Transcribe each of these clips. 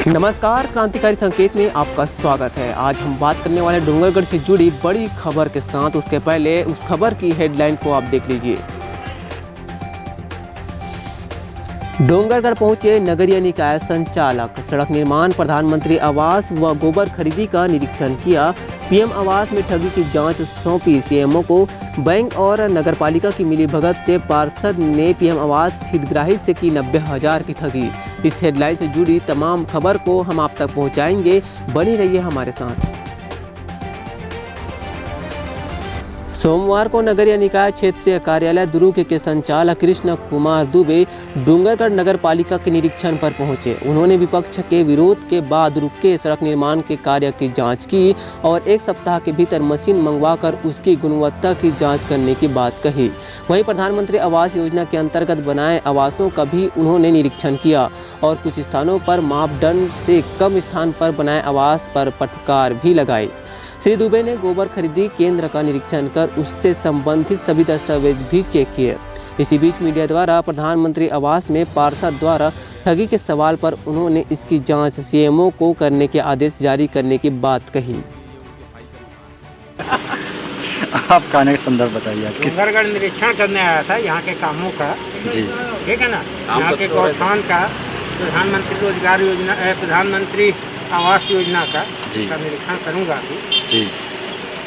नमस्कार, क्रांतिकारी संकेत में आपका स्वागत है। आज हम बात करने वाले डोंगरगढ़ से जुड़ी बड़ी खबर के साथ। उसके पहले उस खबर की हेडलाइन को आप देख लीजिए। डोंगरगढ़ पहुंचे नगरीय निकाय संचालक, सड़क निर्माण, प्रधानमंत्री आवास व गोबर खरीदी का निरीक्षण किया। पीएम आवास में ठगी की जांच सौंपी सीएमओ को। बैंक और नगरपालिका की मिलीभगत से पार्षद ने पीएम आवास हितग्राही से की 90,000 की ठगी। इस हेडलाइन से जुड़ी तमाम खबर को हम आप तक पहुंचाएंगे, बनी रहिए हमारे साथ। सोमवार को नगरीय निकाय क्षेत्रीय कार्यालय दुर्ग के संचालक कृष्ण कुमार दुबे डोंगरगढ़ नगर पालिका के निरीक्षण पर पहुंचे। उन्होंने विपक्ष के विरोध के बाद रुके सड़क निर्माण के कार्य की जांच की और एक सप्ताह के भीतर मशीन मंगवाकर उसकी गुणवत्ता की जांच करने की बात कही। वहीं प्रधानमंत्री आवास योजना के अंतर्गत बनाए आवासों का भी उन्होंने निरीक्षण किया और कुछ स्थानों पर मापदंड से कम स्थान पर बनाए आवास पर फटकार भी लगाई। श्री दुबे ने गोबर खरीदी केंद्र का निरीक्षण कर उससे संबंधित सभी दस्तावेज भी चेक किए। इसी बीच मीडिया द्वारा प्रधानमंत्री आवास में पार्षद द्वारा ठगी के सवाल पर उन्होंने इसकी जांच सीएमओ को करने के आदेश जारी करने की बात कही। आप कहने का संदर्भ बताइए। डोंगरगढ़ निरीक्षण करने आया था यहाँ के कामों का। जी ठीक है ना। यहाँ के गौठान का, प्रधानमंत्री रोजगार योजना, प्रधानमंत्री आवास योजना का इसका निरीक्षण करूँगा अभी। जी,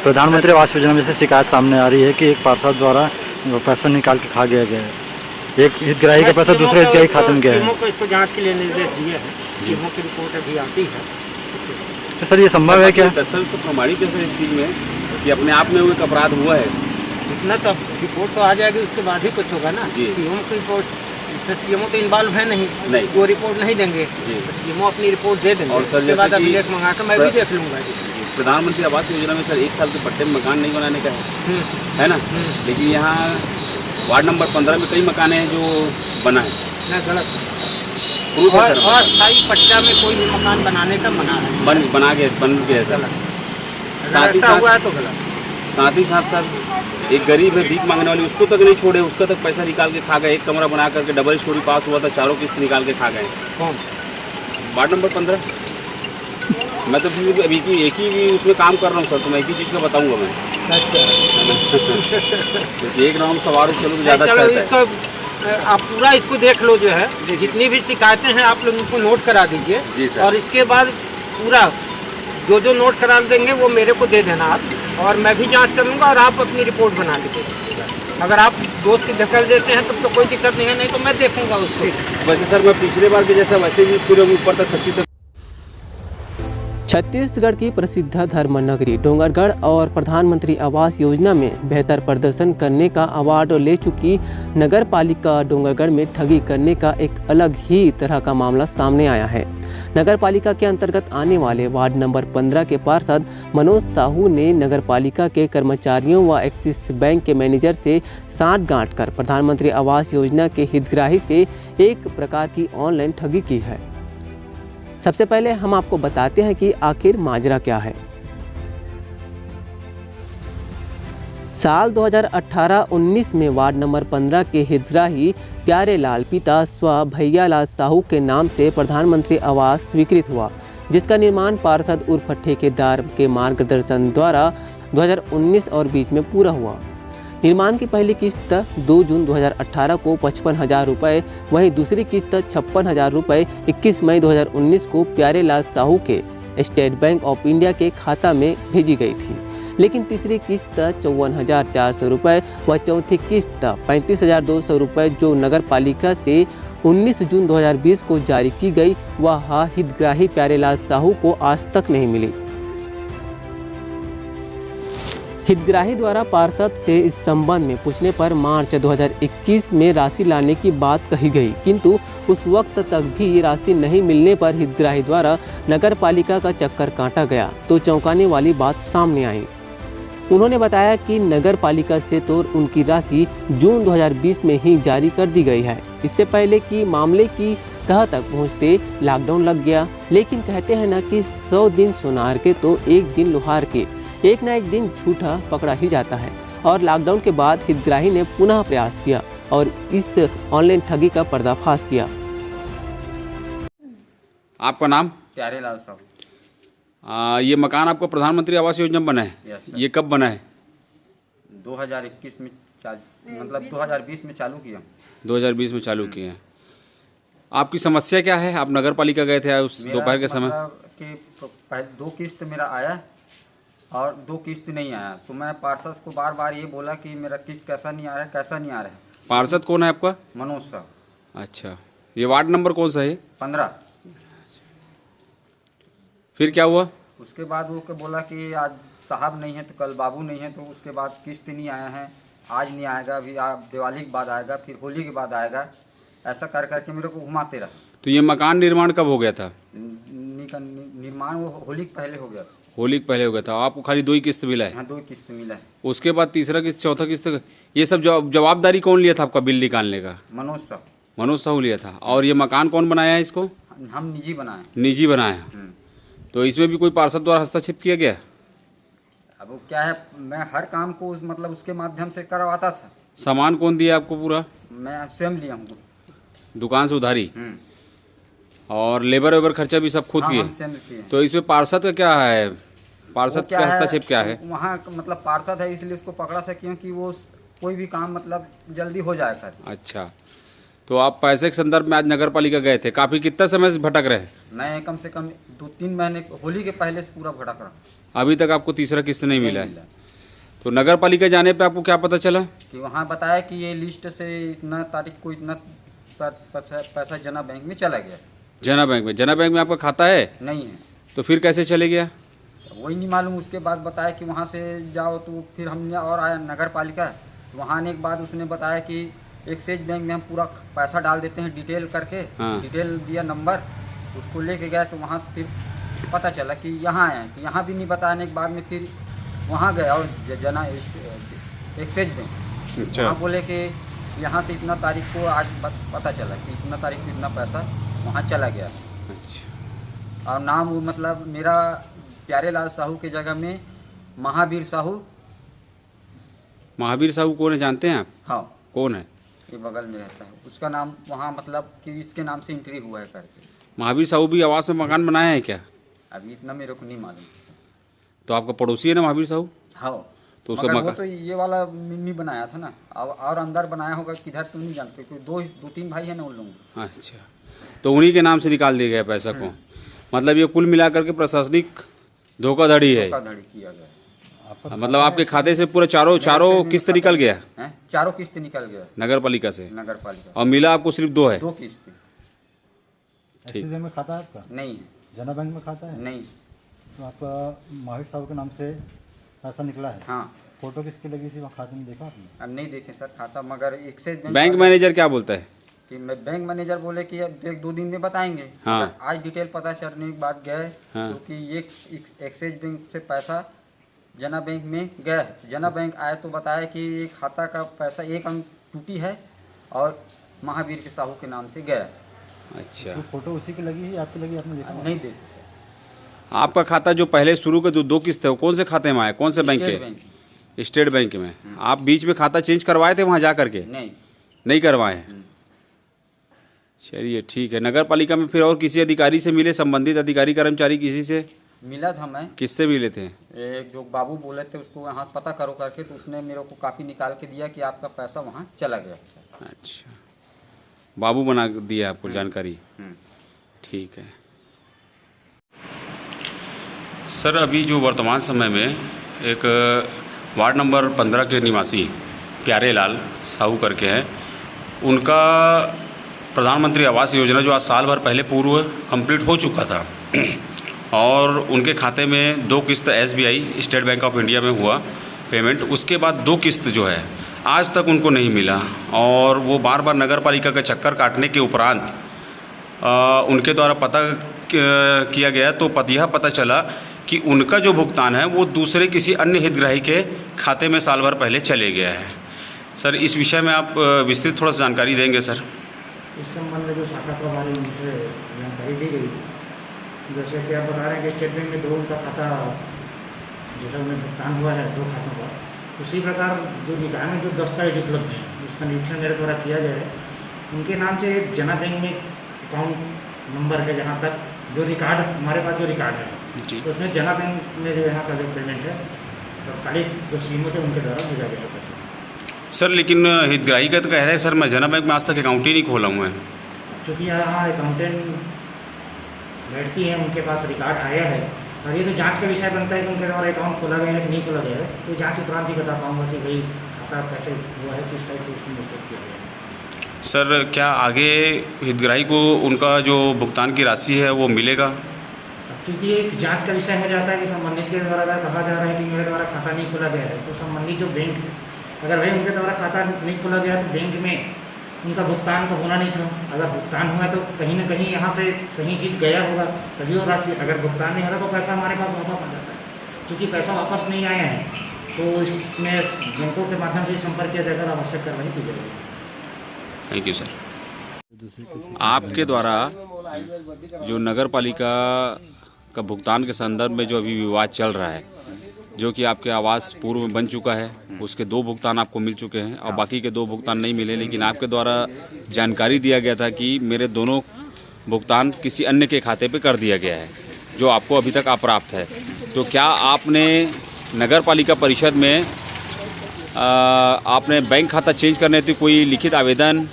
प्रधानमंत्री आवास योजना में से शिकायत सामने आ रही है कि एक पार्षद द्वारा पैसा निकाल के खा गया है। एक हितग्राही का पैसा दूसरे हितग्राही खाते में गया है। सीएमओ को इसको जांच के लिए निर्देश दिए हैं। सीएमओ की रिपोर्ट अभी आती है। तो सर ये संभव है क्या? दस्तावेज तो प्रमाणित है इस चीज़ में कि अपने आप में वो एक अपराध हुआ है। इतना तो रिपोर्ट तो आ जाएगी, उसके बाद ही कुछ होगा ना। सीएमओ की रिपोर्ट, इसमें सीएमओ तो इन्वॉल्व है नहीं, वो रिपोर्ट नहीं देंगे। तो सीएमओ अपनी रिपोर्ट दे देंगे और सर उसके बाद अभिलेख मंगा कर मैं भी देख लूँगा। प्रधानमंत्री आवास योजना में सर 1 साल के पट्टे में मकान नहीं बनाने का है ना। लेकिन यहाँ वार्ड नंबर 15 में कई मकान हैं जो बना है ना, गलत और अस्थायी पट्टा में कोई भी मकान बनाने का मना है। बन गया सर। साथ ही हुआ है तो गलत। साथ ही साथ सर एक गरीब है, भीख मांगने वाली, उसको तक नहीं छोड़े, उसका तक पैसा निकाल के खा गए। एक कमरा बना करके डबल स्टोरी पास हुआ था, 4 किस्त निकाल के खा गए। कौन? Ward number 15। मैं तो फिर अभी की एक ही उसमें काम कर रहा हूँ सर, तो मैं एक ही चीज़ का बताऊँगा मैं। एक नाम सवार चलो तो ज़्यादा अच्छा है। आप पूरा इसको देख लो, जो है जितनी भी शिकायतें हैं आप लोग उनको नोट करा दीजिए और इसके बाद पूरा जो नोट करा देंगे वो मेरे को दे देना आप, और मैं भी जांच करूंगा और आप अपनी रिपोर्ट बना के दे दीजिएगा। अगर आप दोष सिद्ध कर देते हैं तब तो कोई दिक्कत नहीं है, नहीं तो मैं देखूंगा उसको। वैसे सर मैं पिछले बार के जैसा वैसे भी पूरे ऊपर तक सच्ची तक। छत्तीसगढ़ की प्रसिद्ध धर्म नगरी डोंगरगढ़ और प्रधानमंत्री आवास योजना में बेहतर प्रदर्शन करने का अवार्ड ले चुकी नगर पालिका डोंगरगढ़ में ठगी करने का एक अलग ही तरह का मामला सामने आया है। नगर पालिका के अंतर्गत आने वाले वार्ड नंबर 15 के पार्षद मनोज साहू ने नगर पालिका के कर्मचारियों व एक्सिस बैंक के मैनेजर से साठ-गांठ कर प्रधानमंत्री आवास योजना के हितग्राही से एक प्रकार की ऑनलाइन ठगी की है। सबसे पहले हम आपको बताते हैं कि आखिर माजरा क्या है। साल 2018-19 में वार्ड नंबर 15 के हितग्राही प्यारे लाल पिता स्व भैयालाल साहू के नाम से प्रधानमंत्री आवास स्वीकृत हुआ, जिसका निर्माण पार्षद उर्फ ठेकेदार के मार्गदर्शन द्वारा 2019 और 20 में पूरा हुआ। निर्माण की पहली किस्त 2 जून 2018 को 55,000 रुपये, वहीं दूसरी किस्त 56,000 रुपये 21 मई 2019 को प्यारे लाल साहू के स्टेट बैंक ऑफ इंडिया के खाता में भेजी गई थी। लेकिन तीसरी किस्त 54,400 रुपये व चौथी किस्त 35,200 रुपये जो नगर पालिका से 19 जून 2020 को जारी की गई, वह हितग्राही प्यारेलाल साहू को आज तक नहीं मिली। हितग्राही द्वारा पार्षद से इस संबंध में पूछने पर मार्च 2021 में राशि लाने की बात कही गई, किंतु उस वक्त तक भी राशि नहीं मिलने पर हितग्राही द्वारा नगर पालिका का चक्कर काटा गया तो चौंकाने वाली बात सामने आई। उन्होंने बताया कि नगर पालिका से तो उनकी राशि जून 2020 में ही जारी कर दी गई है। इससे पहले कि मामले की तह तक पहुंचते लॉकडाउन लग गया। लेकिन कहते हैं ना कि 100 दिन सोनार के तो एक दिन लोहार के, एक ना एक दिन झूठा पकड़ा ही जाता है। और लॉकडाउन के बाद हितग्राही ने पुनः प्रयास किया और इस ऑनलाइन ठगी का पर्दाफाश किया। आपका नाम? प्यारेलाल साहू। ये मकान आपका प्रधानमंत्री आवास योजना में बना है? Yes sir. ये कब बना है? 2021 में मतलब 2020 में चालू किया। 2020 में चालू किए हैं। आपकी समस्या क्या है? आप नगर पालिका गए थे उस मेरा दोपहर के समय? मतलब कि पहले 2 किस्त मेरा आया और 2 किस्त नहीं आया, तो मैं पार्षद को बार बार ये बोला कि मेरा किस्त कैसा नहीं आ रहा है, कैसा नहीं आ रहा है। पार्षद कौन है आपका? मनोज साहब। अच्छा, ये वार्ड नंबर कौन सा है? 15। फिर क्या हुआ? उसके बाद वो के बोला कि आज साहब नहीं है तो कल बाबू नहीं है, तो उसके बाद किस्त नहीं आया है, आज नहीं आएगा, अभी आप दिवाली के बाद आएगा, फिर होली के बाद आएगा, ऐसा कर करके मेरे को घुमाते रहा। तो ये मकान निर्माण कब हो गया था? निर्माण वो होली के पहले हो गया। होली के पहले हो गया था। आपको खाली 2 ही किस्त मिला है? हाँ, 2 किस्त मिला है। उसके बाद तीसरा किस्त, चौथा किस्त, ये सब जवाबदारी कौन लिया था आपका बिल निकालने का? मनोज साहब। मनोज साहू लिया था। और ये मकान कौन बनाया है इसको? हम निजी बनाए। निजी बनाया। तो इसमें भी कोई पार्षद द्वारा हस्तक्षेप किया गया? अब वो क्या है, मैं हर काम को मतलब उसके माध्यम से करवाता था। सामान कौन दिया आपको पूरा? मैं स्वयं लिया हूँ दुकान से उधारी? और लेबर वेबर खर्चा भी सब खुद हाँ, किए? हम स्वयं किए। तो इसमें पार्षद का क्या है? पार्षद का हस्तक्षेप क्या है? वहाँ मतलब पार्षद है इसलिए उसको पकड़ा था, क्योंकि वो कोई भी काम मतलब जल्दी हो जाए सर। अच्छा, तो आप पैसे के संदर्भ में आज नगर पालिका गए थे, काफ़ी कितना समय से भटक रहे हैं? मैं कम से कम 2-3 महीने होली के पहले से पूरा भटक रहा। अभी तक आपको तीसरा किस्त नहीं मिला है? तो नगर पालिका जाने पे आपको क्या पता चला? कि वहाँ बताया कि ये लिस्ट से इतना तारीख को इतना पैसा जना बैंक में चला गया। जना बैंक में? जना बैंक में आपका खाता है? नहीं है। तो फिर कैसे चले गया? वही नहीं मालूम। उसके बाद बताया कि वहाँ से जाओ, तो फिर हमने और आया नगर पालिका। वहाँ आने के बाद उसने बताया कि एक्सिस बैंक में हम पूरा पैसा डाल देते हैं डिटेल करके। हाँ। डिटेल दिया, नंबर, उसको लेके गया, तो वहाँ से फिर पता चला कि यहाँ आए हैं। तो यहाँ भी नहीं बताने के बाद में फिर वहाँ गया और जना एक्सिस बैंक। अच्छा। वहाँ बोले कि यहाँ से इतना तारीख को आज पता चला कि इतना तारीख को इतना पैसा वहाँ चला गया। अच्छा। और नाम वो मतलब मेरा प्यारेलाल साहू के जगह में महावीर साहू। महावीर साहू कौन है, जानते हैं आप? हाँ, कौन है? ये बगल में रहता है। उसका नाम वहाँ मतलब कि इसके नाम से एंट्री हुआ है करके। महावीर साहू भी आवास में मकान बनाया है क्या? अभी इतना मेरे को नहीं मालूम। तो आपका पड़ोसी है ना महावीर साहू? हाँ, तो उसका मगर वो तो ये वाला नहीं बनाया था ना, और अंदर बनाया होगा किधर तो नहीं जानते, क्योंकि 2-3 भाई है ना उन लोगों। अच्छा, तो उन्हीं के नाम से निकाल दिया गया पैसा को? मतलब ये कुल मिलाकर के प्रशासनिक धोखाधड़ी है? धोखाधड़ी किया गया। मतलब आपके खाते से पूरा चारों किस्त निकल गया है? चारों किस्त निकल गया नगर पालिका से? नगर पालिका। और मिला आपको सिर्फ 2 है? 2 किस्त। ठीक में खाता है आपका? नहीं है। जना बैंक में खाता है? नहीं। तो आपका महावीर साहब के नाम से पैसा निकला है? हाँ। फोटो किसकी लगी थी वहाँ खाते में, देखा आपने? अब नहीं देखे सर खाता, मगर एक्सिस बैंक मैनेजर क्या बोलता है? कि बैंक मैनेजर बोले कि 1-2 दिन में बताएंगे। हाँ। आज डिटेल पता चलने के बाद गए, हाँ। क्योंकि ये एक्सिस बैंक से पैसा जना बैंक में गया है। जना बैंक आए तो बताया कि ये खाता का पैसा 1 अंक टूटी है और महावीर के साहू के नाम से गया। अच्छा, तो फोटो उसी की लगी है, आपकी लगी, आपने देखा? नहीं देखे। आपका खाता जो पहले शुरू के जो 2 किस्त है वो कौन से खाते में आए, कौन से बैंक स्टेट के? स्टेट बैंक में। आप बीच में खाता चेंज करवाए थे वहाँ जा करके? नहीं करवाए हैं? चलिए ठीक है। नगर पालिका में फिर और किसी अधिकारी से मिले, संबंधित अधिकारी कर्मचारी किसी से? मिला था मैं। किससे मिले थे? एक जो बाबू बोले थे उसको वहाँ पता करो करके, तो उसने मेरे को काफ़ी निकाल के दिया कि आपका पैसा वहाँ चला गया। अच्छा, बाबू बना दिया आपको जानकारी? ठीक है सर। अभी जो वर्तमान समय में एक वार्ड नंबर 15 के निवासी प्यारेलाल साहू करके हैं, उनका प्रधानमंत्री आवास योजना जो आज साल भर पहले पूर्व कंप्लीट हो चुका था और उनके खाते में 2 किस्त SBI state bank of India में हुआ पेमेंट, उसके बाद 2 किस्त जो है आज तक उनको नहीं मिला और वो बार बार नगर पालिका का चक्कर काटने के उपरांत उनके द्वारा पता किया गया तो यह पता चला कि उनका जो भुगतान है वो दूसरे किसी अन्य हितग्राही के खाते में साल भर पहले चले गया है। सर, इस विषय में आप विस्तृत थोड़ा सा जानकारी देंगे सर? इस संबंध में जो शाखा प्रभारी उनसे जानकारी दी गई, जैसे कि आप बता रहे हैं कि स्टेट बैंक में 2 उनका खाता जो है उन्हें भुगतान हुआ है 2 खातों का। उसी प्रकार जो निकाय में जो दस्तावेज उपलब्ध हैं उसका निरीक्षण मेरे द्वारा किया गया है। उनके नाम से जना बैंक में अकाउंट नंबर है जहाँ तक जो रिकॉर्ड हमारे पास जो रिकॉर्ड है तो उसमें जना बैंक में जो यहाँ का जो पेमेंट है तत्कालिक जो सीएमओ थे उनके द्वारा भेजा गया पैसा। सर लेकिन हितग्राही का तो कह रहे हैं सर मैं जना बैंक में आज तक अकाउंट ही नहीं खोला हूँ मैं। चूँकि यहाँ अकाउंटेंट बैठती है, उनके पास रिकॉर्ड आया है और ये तो जांच का विषय बनता है कि उनके द्वारा अकाउंट खोला गया है कि नहीं खोला गया है, तो जांच उपरांत ही बता पाऊँगा कि भाई खाता कैसे हुआ है, किस टाइप से उसमें मिस्टेक किया गया है। सर क्या आगे हितग्राही को उनका जो भुगतान की राशि है वो मिलेगा? अब चूँकि एक जांच का विषय हो जाता है कि संबंधित के द्वारा अगर कहा जा रहा है कि मेरे द्वारा खाता नहीं खोला गया है, तो संबंधित जो बैंक है अगर भाई उनके द्वारा खाता नहीं खोला गया तो बैंक में उनका भुगतान तो होना नहीं था। अगर भुगतान हुआ तो कहीं ना कहीं यहाँ से सही चीज़ गया होगा तभी वो राशि, अगर भुगतान नहीं होगा तो पैसा हमारे पास वापस आ जाता है। क्योंकि पैसा वापस नहीं आया है तो इसमें बैंकों के माध्यम से संपर्क किया जाएगा, आवश्यक कार्रवाई की जाएगी। Thank you sir. आपके द्वारा जो नगर पालिका का भुगतान के संदर्भ में जो अभी विवाद चल रहा है, जो कि आपके आवास पूर्व में बन चुका है, उसके 2 भुगतान आपको मिल चुके हैं और बाकी के 2 भुगतान नहीं मिले, लेकिन आपके द्वारा जानकारी दिया गया था कि मेरे दोनों भुगतान किसी अन्य के खाते पे कर दिया गया है जो आपको अभी तक अप्राप्त है। तो क्या आपने नगर पालिका परिषद में आपने बैंक खाता चेंज करने हेतु कोई लिखित आवेदन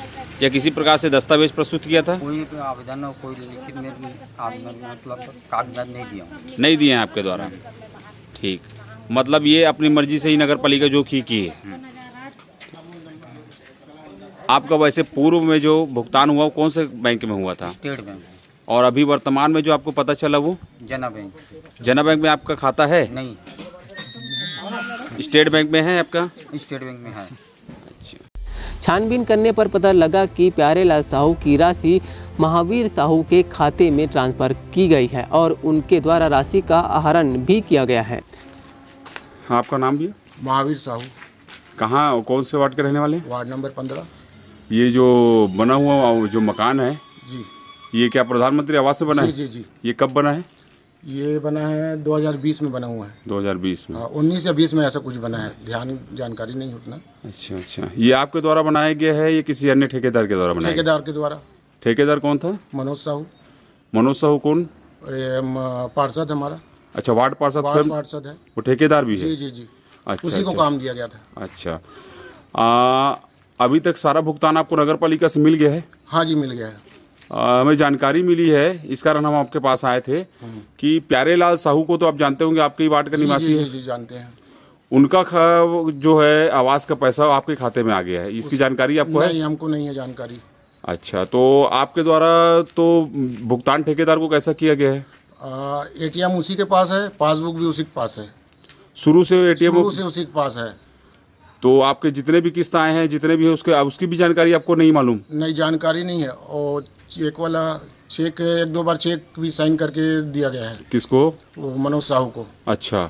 या किसी प्रकार से दस्तावेज प्रस्तुत किया था? कोई आवेदन और कोई लिखित में मतलब कागजात नहीं दिया, नहीं दिए हैं आपके द्वारा। ठीक, मतलब ये अपनी मर्जी से ही नगर पालिका जो की है। आपका वैसे पूर्व में जो भुगतान हुआ वो कौन से बैंक में हुआ था? State bank. और अभी वर्तमान में जो आपको पता चला वो जना बैंक। जना बैंक में आपका खाता है? नहीं, स्टेट बैंक में है आपका? स्टेट बैंक में है। छानबीन करने पर पता लगा कि प्यारेलाल साहू की राशि महावीर साहू के खाते में ट्रांसफर की गई है और उनके द्वारा राशि का आहरण भी किया गया है। हाँ, आपका नाम भी है? महावीर साहू। कहाँ, कौन से वार्ड के रहने वाले? Ward number 15। ये जो बना हुआ जो मकान है जी, ये क्या प्रधानमंत्री आवास से बना है? जी जी। ये कब बना है? ये बना है 2020 में बना हुआ है। 2020 में? 19 या 20 में ऐसा कुछ बना है, जानकारी नहीं उतना। अच्छा। ये आपके द्वारा बनाया गया है या किसी अन्य ठेकेदार के द्वारा बनाया? ठेकेदार के द्वारा। ठेकेदार कौन था? मनोज साहू। मनोज साहू कौन? पार्षद हमारा। अच्छा, वार्ड पार्षद स्वयं? पार्षद है वो ठेकेदार भी है? जी जी जी। अच्छा, उसी को काम दिया गया था। अच्छा। अभी तक सारा भुगतान आपको नगर पालिका से मिल गया है? हाँ जी, मिल गया है। हमें जानकारी मिली है, इस कारण हम आपके पास आए थे कि प्यारेलाल साहू को तो आप जानते होंगे, आपके ही वार्ड का निवासी है। जी, जानते हैं। उनका जो है आवास का पैसा आपके खाते में आ गया है, इसकी जानकारी आपको है? नहीं, हमको नहीं है जानकारी। अच्छा, तो आपके द्वारा तो भुगतान ठेकेदार को कैसा किया गया है? ATM उसी के पास है, पासबुक भी उसी के पास है। शुरू से ATM से उसी के पास है। तो आपके जितने भी किस्त आए हैं, जितने भी है, उसकी भी जानकारी आपको नहीं मालूम? नहीं, जानकारी नहीं है। और चेक वाला चेक 1-2 बार चेक भी साइन करके दिया गया है। किसको? वो मनोज साहू को। अच्छा,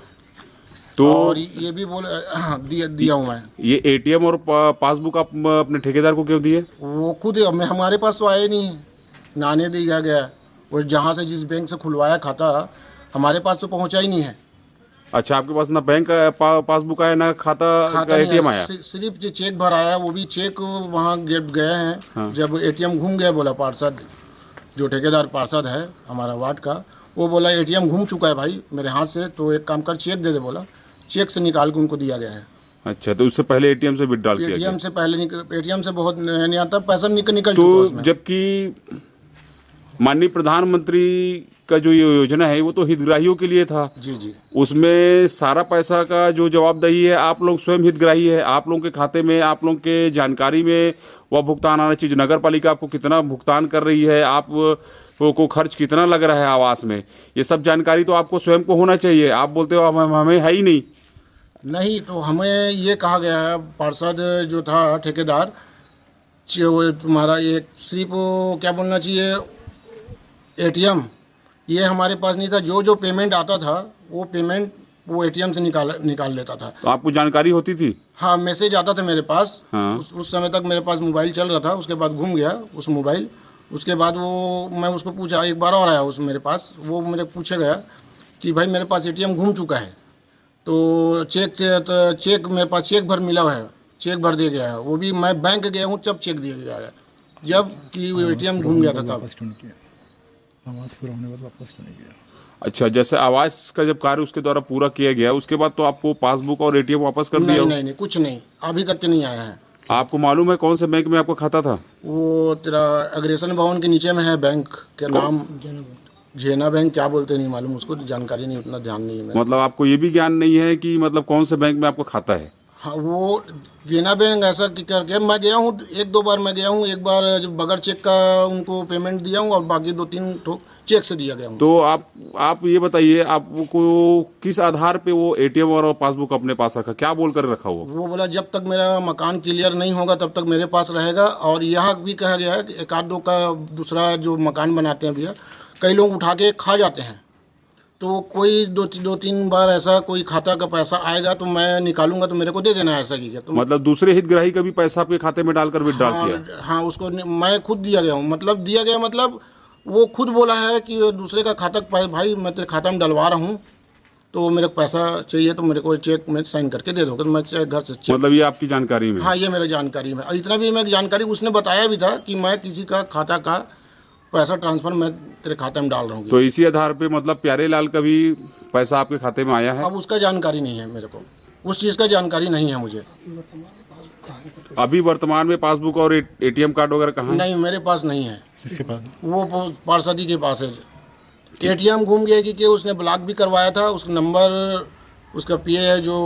तो और ये भी दिया हूँ मैं। ये ATM और पासबुक आप अपने ठेकेदार को क्यों दिए? वो खुद हमारे पास तो आए नहीं, नाने दिया गया। वो जहाँ से जिस बैंक से खुलवाया खाता हमारे पास तो पहुँचा ही नहीं है। अच्छा, आपके पास ना बैंक पासबुक आया ना खाता ATM आया? सिर्फ जो चेक भर आया, वो भी चेक वहाँ गए हैं। हाँ। जब ATM घूम गया, बोला पार्षद, जो ठेकेदार पार्षद है हमारा वार्ड का, वो बोला ATM घूम चुका है भाई मेरे हाथ से, तो एक काम कर चेक दे दे। बोला चेक से निकाल के उनको दिया गया है। अच्छा, तो उससे पहले ATM से विड्रॉल किया गया? ATM से पहले ATM से बहुत नहीं आता, पैसा निकल तो चुका। जबकि माननीय प्रधानमंत्री का जो ये योजना है वो तो हितग्राहियों के लिए था। जी जी। उसमें सारा पैसा का जो जवाबदेही है आप लोग स्वयं हितग्राही है, आप लोगों के खाते में, आप लोगों के जानकारी में वह भुगतान आना चाहिए। नगर पालिका आपको कितना भुगतान कर रही है, आप को खर्च कितना लग रहा है आवास में, ये सब जानकारी तो आपको स्वयं को होना चाहिए। आप बोलते हो हमें है ही नहीं। नहीं, तो हमें ये कहा गया है, पार्षद जो था ठेकेदार, तुम्हारा ये सिर्फ क्या बोलना चाहिए, ATM ये हमारे पास नहीं था। जो पेमेंट आता था वो पेमेंट वो ATM से निकाल लेता था। तो आपको जानकारी होती थी? हाँ, मैसेज आता था मेरे पास। हाँ। उस समय तक मेरे पास मोबाइल चल रहा था, उसके बाद घूम गया उस मोबाइल। उसके बाद वो मैं उसको पूछा, एक बार और आया उस मेरे पास, वो मुझे पूछा गया कि भाई मेरे पास ATM घूम चुका है, तो चेक मेरे पास चेक भर मिला है, चेक भर दिया गया है। वो भी मैं बैंक गया हूँ तब चेक दिया गया है, जब कि ATM घूम गया था तब। आवास पूरा होने के बाद वापस क्यों नहीं किया? अच्छा, जैसे आवास का जब कार्य उसके द्वारा पूरा किया गया उसके बाद तो आपको पासबुक और एटीएम वापस कर दिया? नहीं, कुछ नहीं, अभी तक के नहीं आया है। आपको मालूम है कौन से बैंक में आपका खाता था? वो तेरा अग्रेसन भवन के नीचे में है बैंक के नाम, जेना बैंक क्या बोलते नहीं मालूम, उसको जानकारी नहीं, उतना ध्यान नहीं है मेरा। मतलब आपको ये भी ज्ञान नहीं है कि मतलब कौन से बैंक में आपका खाता है? हाँ, वो जेना बैंक ऐसा कि करके मैं गया हूँ, 1-2 बार मैं गया हूँ। एक बार जब बगैर चेक का उनको पेमेंट दिया हूँ और बाकी 2-3 ठो चेक से दिया गया हूँ। तो आप ये बताइए, आपको किस आधार पे वो एटीएम और पासबुक अपने पास रखा, क्या बोल कर रखा हुआ? वो बोला जब तक मेरा मकान क्लियर नहीं होगा तब तक मेरे पास रहेगा। और यह भी कहा गया है कि 1-2 का दूसरा जो मकान बनाते हैं भैया, कई लोग उठा के खा जाते हैं, तो कोई 2-3 बार ऐसा कोई खाता का पैसा आएगा तो मैं निकालूंगा तो मेरे को दे देना है, ऐसा की क्या? तो मतलब दूसरे हितग्राही का भी पैसा आपके खाते में डालकर विड्रॉल किया? हाँ, उसको मैं खुद दिया गया हूँ, मतलब दिया गया मतलब वो खुद बोला है कि दूसरे का खाता भाई मैं तेरे खाता में डलवा रहा हूँ, तो मेरे को पैसा चाहिए तो मेरे को चेक में साइन करके दे दोगे, मैं घर से चेक। मतलब ये आपकी जानकारी में? हाँ, ये मेरी जानकारी में। और इतना भी मैं जानकारी उसने बताया भी था कि मैं किसी का खाता का पैसा ट्रांसफर मैं तेरे खाते में डाल रहा हूँ। तो इसी आधार पे मतलब प्यारे लाल का भी पैसा आपके खाते में आया है? अब उसका जानकारी नहीं है मेरे को, उस चीज़ का जानकारी नहीं है मुझे। अभी वर्तमान में पासबुक और एटीएम कार्ड वगैरह कहाँ है? नहीं, मेरे पास नहीं है। किसके पास? वो पार्षद के पास है। एटीएम घूम गया कि उसने ब्लॉक भी करवाया था, उसका नंबर उसका पीए है जो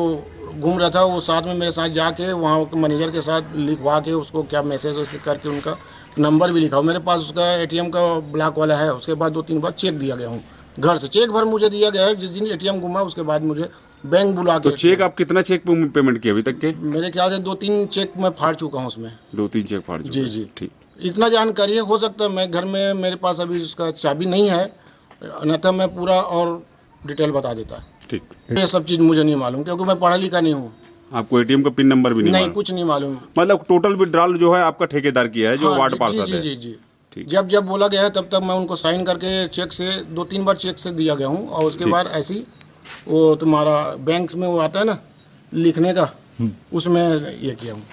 घूम रहा था, वो साथ में मेरे साथ जाके वहाँ के मैनेजर के साथ लिखवा के उसको क्या मैसेज करके उनका नंबर भी लिखा। मेरे पास उसका एटीएम का ब्लॉक वाला है। उसके बाद 2-3 बार चेक दिया गया हूँ, घर से चेक भर मुझे दिया गया है। जिस दिन एटीएम घुमा उसके बाद मुझे बैंक बुला के। तो चेक आप कितना चेक पेमेंट किया अभी तक के? मेरे ख्याल से 2-3 चेक मैं फाड़ चुका हूँ उसमें। 2-3 चेक फाड़ चुके? जी। ठीक, इतना जानकारी है। हो सकता है मैं घर में, मेरे पास अभी उसका चाबी नहीं है, अन्यथा मैं पूरा और डिटेल बता देता। ठीक, ये सब चीज़ मुझे नहीं मालूम क्योंकि मैं पढ़ा लिखा नहीं हूँ। आपको एटीएम का पिन नंबर भी नहीं नहीं, मालूम? कुछ नहीं मालूम। मतलब टोटल विड्रॉल जो है आपका ठेकेदार किया है, जो हाँ, वार्ड पार्षद है? जी। ठीक। जब बोला गया है तब तक मैं उनको साइन करके चेक से 2-3 बार चेक से दिया गया हूँ। और उसके बाद ऐसी वो तुम्हारा बैंक में वो आता है ना लिखने का, उसमें ये किया हूँ।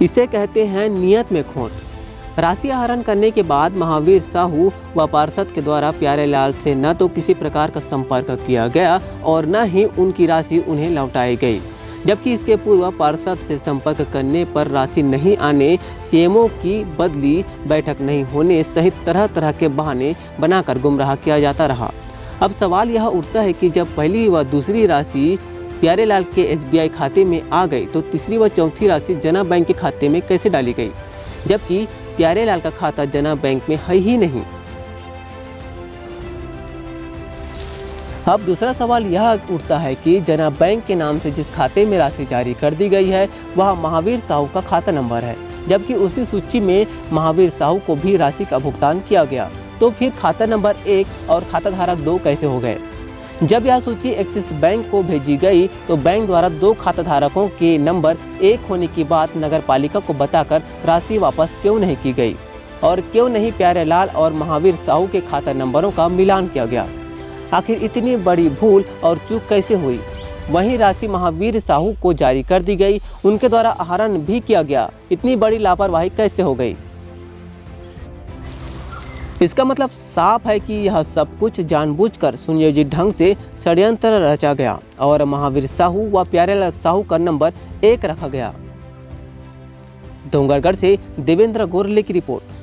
इसे कहते हैं नियत में खोट। राशि आहरण करने के बाद महावीर साहू व पार्षद के द्वारा प्यारे लाल से न तो किसी प्रकार का संपर्क किया गया और न ही उनकी राशि उन्हें लौटाई गई, जबकि इसके पूर्व पार्षद से संपर्क करने पर राशि नहीं आने, सीएमओ की बदली, बैठक नहीं होने सहित तरह तरह के बहाने बनाकर गुमराह किया जाता रहा। अब सवाल यह उठता है कि जब पहली व दूसरी राशि प्यारे लाल के एसबीआई खाते में आ गई तो तीसरी व चौथी राशि जना बैंक के खाते में कैसे डाली गई, जबकि प्यारे लाल का खाता जना बैंक में है ही नहीं। अब दूसरा सवाल यह उठता है कि जना बैंक के नाम से जिस खाते में राशि जारी कर दी गई है वह महावीर साहू का खाता नंबर है, जबकि उसी सूची में महावीर साहू को भी राशि का भुगतान किया गया। तो फिर खाता नंबर 1 और खाता धारक 2 कैसे हो गए? जब यह सूची एक्सिस बैंक को भेजी गई तो बैंक द्वारा 2 खाता धारकों के नंबर 1 होने की बात नगर पालिका को बताकर राशि वापस क्यों नहीं की गई, और क्यों नहीं प्यारे लाल और महावीर साहू के खाता नंबरों का मिलान किया गया? आखिर इतनी बड़ी भूल और चूक कैसे हुई? वहीं राशि महावीर साहू को जारी कर दी गई, उनके द्वारा आहरण भी किया गया, इतनी बड़ी लापरवाही कैसे हो गई? इसका मतलब साफ है कि यह सब कुछ जानबूझकर सुनियोजित ढंग से षड्यंत्र रचा गया और महावीर साहू व प्यारेलाल साहू का नंबर 1 रखा गया। डोंगरगढ़ से देवेंद्र गोरले की रिपोर्ट।